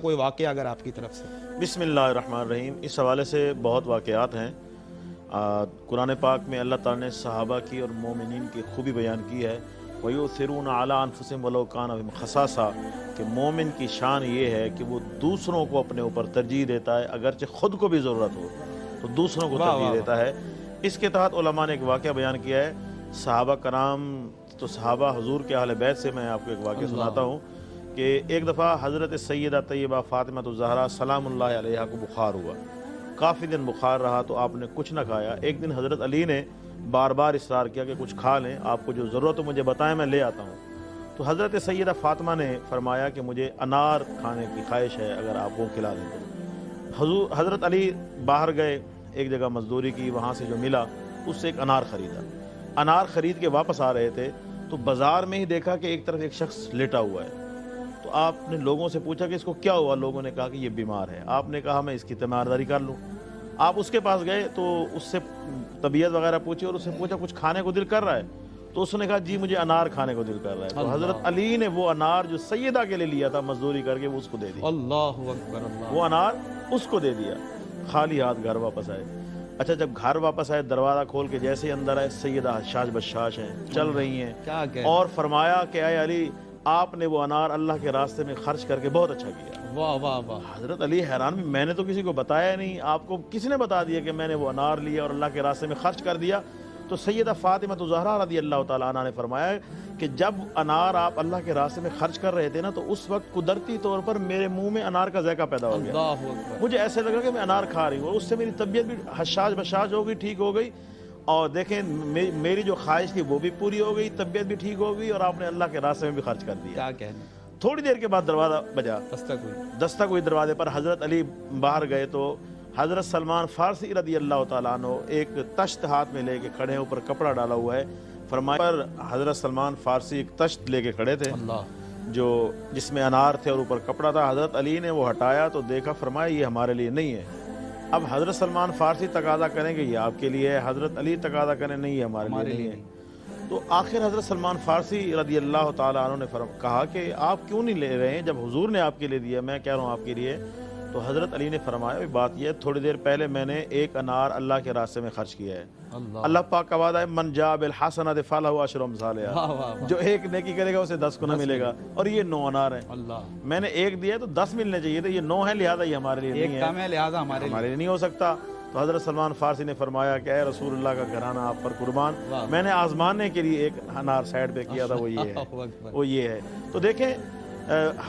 کوئی واقعہ اگر آپ کی طرف سے؟ بسم اللہ الرحمن الرحیم۔ اس حوالے سے بہت واقعات ہیں۔ قرآن پاک میں اللہ تعالیٰ نے صحابہ کی اور مومنین کی خوبی بیان کی ہے۔ وَيُؤْثِرُونَ عَلَىٰ أَنفُسِهِمْ وَلَوْ كَانَ بِهِمْ خَصَاصَةٌ کہ مومن کی شان یہ ہے کہ وہ دوسروں کو اپنے اوپر ترجیح دیتا ہے، اگرچہ خود کو بھی ضرورت ہو تو دوسروں کو ترجیح دیتا ہے۔ اس کے تحت علماء نے ایک واقعہ بیان کیا ہے۔ صحابہ کرام تو صحابہ حضور کے اہل بیت سے میں آپ کو ایک واقعہ سناتا ہوں کہ ایک دفعہ حضرت سیدہ طیبہ فاطمہ الزہرا سلام اللہ علیہا کو بخار ہوا۔ کافی دن بخار رہا تو آپ نے کچھ نہ کھایا۔ ایک دن حضرت علی نے بار بار اصرار کیا کہ کچھ کھا لیں، آپ کو جو ضرورت ہو مجھے بتائیں، میں لے آتا ہوں۔ تو حضرت سیدہ فاطمہ نے فرمایا کہ مجھے انار کھانے کی خواہش ہے، اگر آپ وہ کھلا دیں تو۔ حضرت علی باہر گئے، ایک جگہ مزدوری کی، وہاں سے جو ملا اس سے ایک انار خریدا۔ انار خرید کے واپس آ رہے تھے تو بازار میں ہی دیکھا کہ ایک طرف ایک شخص لیٹا ہوا ہے۔ تو آپ نے لوگوں سے پوچھا کہ اس کو کیا ہوا؟ لوگوں نے کہا کہ یہ بیمار ہے۔ آپ نے کہا میں اس کی تیمارداری کر لوں۔ آپ اس کے پاس گئے تو اس سے طبیعت وغیرہ پوچھی اور اس سے پوچھا کچھ کھانے کو دل کر رہا ہے؟ تو اس نے کہا جی مجھے انار کھانے کو دل کر رہا ہے۔ تو حضرت علی نے وہ انار جو سیدہ کے لیے لیا تھا مزدوری کر کے وہ اس کو دے دیا۔ اللہ اکبر، اللہ۔ وہ انار اس کو دے دیا، خالی ہاتھ گھر واپس آئے۔ اچھا جب گھر واپس آئے، دروازہ کھول کے جیسے ہی اندر آئے، سیدہ حشاش بشاش ہیں، چل رہی ہیں، اور فرمایا کہ اے علی آپ نے وہ انار اللہ کے راستے میں خرچ کر کے بہت اچھا کیا۔ واہ واہ واہ۔ حضرت علی حیران بھی، میں نے تو کسی کو بتایا نہیں، آپ کو کس نے بتا دیا کہ میں نے وہ انار لیا اور اللہ کے راستے میں خرچ کر دیا؟ تو سیدہ فاطمہ الزہرا رضی اللہ تعالیٰ عنہ نے فرمایا کہ جب انار آپ اللہ کے راستے میں خرچ کر رہے تھے نا تو اس وقت قدرتی طور پر میرے منہ میں انار کا ذائقہ پیدا ہو گیا۔ مجھے ایسے لگا کہ میں انار کھا رہی ہوں، اور اس سے میری طبیعت بھی حشاش بشاش ہو گئی، ٹھیک ہو گئی، اور دیکھیں میری جو خواہش تھی وہ بھی پوری ہو گئی، طبیعت بھی ٹھیک ہو گئی، اور آپ نے اللہ کے راستے میں بھی خرچ کر دیا۔ کیا کہنا۔ تھوڑی دیر کے بعد دروازہ بجا، دستک ہوئی دروازے پر۔ حضرت علی باہر گئے تو حضرت سلمان فارسی رضی اللہ تعالیٰ عنہ ایک تشت ہاتھ میں لے کے کھڑے ہیں، اوپر کپڑا ڈالا ہوا ہے۔ فرمایا پر حضرت سلمان فارسی ایک تشت لے کے کھڑے تھے جو جس میں انار تھے اور اوپر کپڑا تھا۔ حضرت علی نے وہ ہٹایا تو دیکھا، فرمایا یہ ہمارے لیے نہیں ہے۔ اب حضرت سلمان فارسی تقاضا کریں کہ یہ آپ کے لیے ہے، حضرت علی تقاضا کریں نہیں یہ ہمارے لیے نہیں ہے۔ تو آخر حضرت سلمان فارسی رضی اللہ تعالیٰ عنہ نے کہا کہ آپ کیوں نہیں لے رہے ہیں جب حضور نے آپ کے لیے دیا، میں کہہ رہا ہوں آپ کے لیے۔ تو حضرت علی نے فرمایا بات یہ ہے، تھوڑی دیر پہلے میں نے ایک انار اللہ کے راستے میں خرچ کیا ہے۔ اللہ پاک کا وعدہ ہے من جاء بالحسنۃ فلہ عشر امثالھا، جو ایک نیکی کرے گا اسے 10 گنا ملے گا، اور یہ 9 انار ہیں۔ میں نے ایک دیا تو 10 ملنے چاہیے تھے، یہ 9 ہیں، لہذا یہ ہمارے لیے نہیں ہے، لہذا ہمارے لیے نہیں ہو سکتا۔ تو حضرت سلمان فارسی نے فرمایا کہ اے رسول اللہ کا گھرانہ آپ پر قربان، میں نے آزمانے کے لیے ایک انار سائڈ پہ کیا تھا، وہ یہ ہے، وہ یہ ہے۔ تو دیکھیں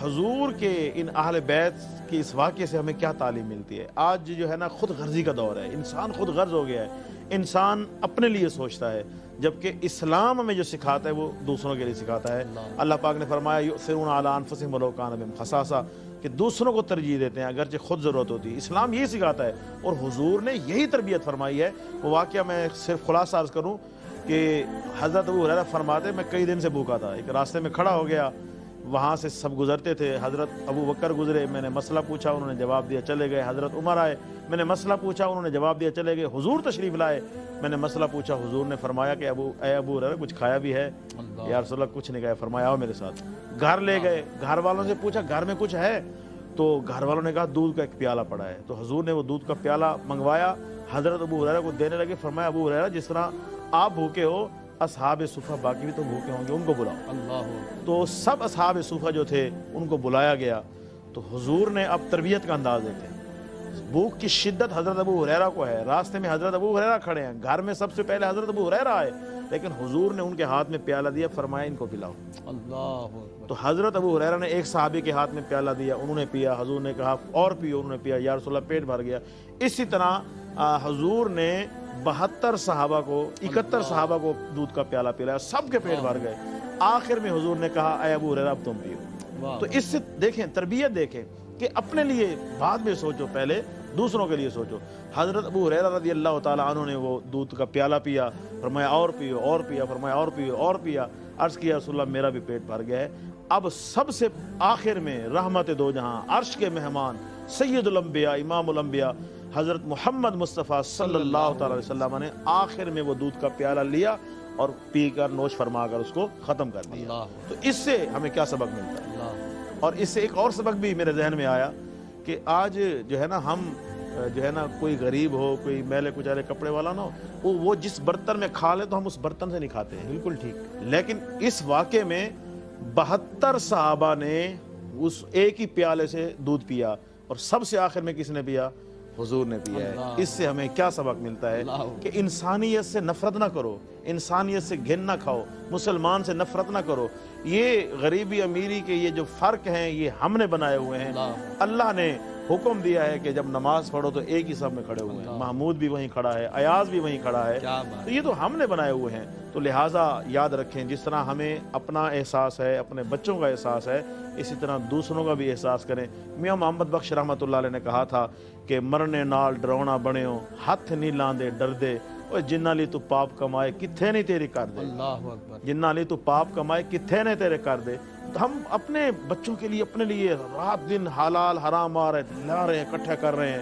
حضور کے ان اہل بیت کی اس واقعے سے ہمیں کیا تعلیم ملتی ہے۔ آج جو ہے نا خود غرضی کا دور ہے، انسان خود غرض ہو گیا ہے، انسان اپنے لیے سوچتا ہے، جبکہ اسلام ہمیں جو سکھاتا ہے وہ دوسروں کے لیے سکھاتا ہے۔ اللہ پاک نے فرمایا یؤثرون علی انفسہم ولو کان بہم خصاصہ، کہ دوسروں کو ترجیح دیتے ہیں اگرچہ خود ضرورت ہوتی ہے۔ اسلام یہی سکھاتا ہے اور حضور نے یہی تربیت فرمائی ہے۔ وہ واقعہ میں صرف خلاصہ عرض کروں کہ حضرت ابو ہریرہ فرماتے میں کئی دن سے بھوکا تھا، ایک راستے میں کھڑا ہو گیا، وہاں سے سب گزرتے تھے، حضرت ابو بکر گزرے، میں نے مسئلہ پوچھا، انہوں نے جواب دیا، چلے گئے۔ حضرت عمر آئے، میں نے مسئلہ پوچھا، انہوں نے جواب دیا، چلے گئے۔ حضور تشریف لائے، میں نے مسئلہ پوچھا، حضور نے فرمایا کہ اے ابو ہریرہ کچھ کھایا بھی ہے؟ یا رسول اللہ کچھ نہیں کھایا۔ فرمایا آؤ میرے ساتھ۔ گھر لے گئے، گھر والوں سے پوچھا گھر میں کچھ ہے؟ تو گھر والوں نے کہا دودھ کا ایک پیالہ پڑا ہے۔ تو حضور نے وہ دودھ کا پیالہ منگوایا، حضرت ابو ہریرہ کو دینے لگے۔ فرمایا ابو ہریرہ جس طرح آپ بھوکے ہو، اصحاب صفہ باقی بھی تو بھوکے ہوں گے، ان کو بلاؤ۔ تو سب اصحاب صفہ جو تھے ان کو بلایا گیا۔ تو حضور نے اب تربیت کا انداز دیتے ہیں۔ بھوک کی شدت حضرت ابو ہریرہ کو ہے، راستے میں حضرت ابو ہریرہ کھڑے ہیں، گھر میں سب سے پہلے حضرت ابو ہریرہ آئے، لیکن حضور نے ان کے ہاتھ میں پیالہ دیا، فرمایا ان کو پلاؤ۔ تو حضرت ابو ہریرہ نے ایک صحابی کے ہاتھ میں پیالہ دیا، انہوں نے پیا، حضور نے کہا اور پیو، انہوں نے پیا، یا رسول اللہ پیٹ بھر گیا۔ اسی طرح حضور نے 72 صحابہ کو 71 صحابہ کو دودھ کا پیالہ پلایا، سب کے پیٹ بھر گئے۔ آخر میں حضور نے کہا اے ابو ہریرہ اب تم پیو۔ تو اس سے دیکھیں تربیت دیکھیں کہ اپنے لیے بعد میں سوچو، پہلے دوسروں کے لیے سوچو۔ حضرت ابو ہریرہ رضی اللہ تعالیٰ عنہ نے وہ دودھ کا پیالہ پیا، فرمایا اور پیو، اور پیا، فرمایا اور پیو، اور پیا۔ عرض کیا رسول اللہ میرا بھی پیٹ بھر گیا ہے۔ اب سب سے آخر میں رحمت دو جہاں، عرش کے مہمان، سید الانبیاء، امام الانبیاء حضرت محمد مصطفیٰ صلی اللہ تعالی علیہ وسلم نے آخر میں وہ دودھ کا پیالہ لیا اور پی کر نوش فرما کر اس کو ختم کر دیا۔ تو اس سے ہمیں کیا سبق ملتا ہے؟ اور اس سے ایک اور سبق بھی میرے ذہن میں آیا کہ آج جو ہے نا ہم جو ہے نا کوئی غریب ہو، کوئی میلے کچالے کپڑے والا نہ ہو، وہ جس برتن میں کھا لے تو ہم اس برتن سے نہیں کھاتے ہیں، بالکل ٹھیک. لیکن اس واقعے میں 72 صحابہ نے اس ایک ہی پیالے سے دودھ پیا، اور سب سے آخر میں کس نے پیا؟ حضور نے پیا ہے. اس سے ہمیں کیا سبق ملتا ہے کہ انسانیت سے نفرت نہ کرو، انسانیت سے گھن نہ کھاؤ، مسلمان سے نفرت نہ کرو. یہ غریبی امیری کے یہ جو فرق ہیں یہ ہم نے بنائے ہوئے ہیں. اللہ نے حکم دیا ہے کہ جب نماز پڑھو تو ایک ہی صف میں کھڑے ہوئے ہیں. محمود بھی وہیں کھڑا ہے، ایاز بھی وہیں کھڑا ہے. تو یہ تو ہم نے بنائے ہوئے ہیں. تو لہٰذا یاد رکھیں، جس طرح ہمیں اپنا احساس ہے، اپنے بچوں کا احساس ہے، اسی طرح دوسروں کا بھی احساس کریں. میاں محمد بخش رحمۃ اللہ علیہ نے کہا تھا کہ مرنے نال ڈرونا بنیو، ہاتھ نہیں لاندے ڈر دے، اور جنہ لی تو پاپ کمائے کتھے نہیں تیری کر دے. اللہ اکبر. جنہ لی تو پاپ کمائے کتھے نہیں تیرے کر دے. تو ہم اپنے بچوں کے لیے، اپنے لیے رات دن حلال حرام لا رہے ہیں، اکٹھا کر رہے ہیں.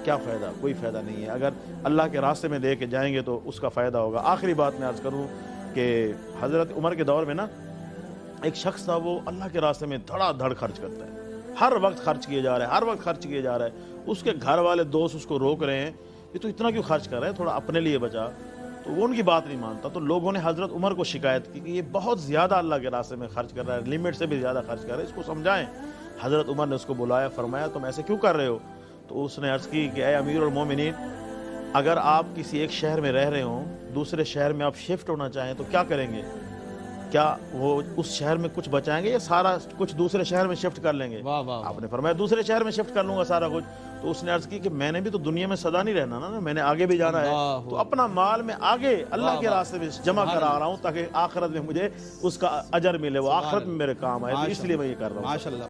کیا فائدہ؟ کوئی فائدہ نہیں ہے. اگر اللہ کے راستے میں دے کے جائیں گے تو اس کا فائدہ ہوگا. آخری بات میں عرض کروں کہ حضرت عمر کے دور میں نا ایک شخص تھا، وہ اللہ کے راستے میں دھڑا دھڑ خرچ کرتا ہے، ہر وقت خرچ کیے جا رہا ہے، ہر وقت خرچ کیے جا رہا ہے. اس کے گھر والے دوست اس کو روک رہے ہیں، یہ تو اتنا کیوں خرچ کر رہے ہیں، تھوڑا اپنے لیے بچا. تو وہ ان کی بات نہیں مانتا. تو لوگوں نے حضرت عمر کو شکایت کی کہ یہ بہت زیادہ اللہ کے راستے میں خرچ کر رہا ہے، لمٹ سے بھی زیادہ خرچ کر رہا ہے، اس کو سمجھائیں. حضرت عمر نے اس کو بلایا، فرمایا تم ایسے کیوں کر رہے ہو؟ تو اس نے عرض کی کہ اے امیر المومنین، اگر آپ کسی ایک شہر میں رہ رہے ہوں، دوسرے شہر میں آپ شفٹ ہونا چاہیں تو کیا کریں گے؟ کیا وہ اس شہر میں کچھ بچائیں گے یا سارا کچھ دوسرے شہر میں شفٹ کر لیں گے؟ آپ نے فرمایا دوسرے شہر میں شفٹ کر لوں گا سارا کچھ. تو اس نے عرض کی کہ میں نے بھی تو دنیا میں سدا نہیں رہنا نا، میں نے آگے بھی جانا ہے. تو اپنا مال میں آگے اللہ کے راستے میں جمع کرا رہا ہوں تاکہ آخرت میں مجھے اس کا اجر ملے، وہ آخرت میں میرے کام آئے. اس لیے میں یہ کر رہا ہوں.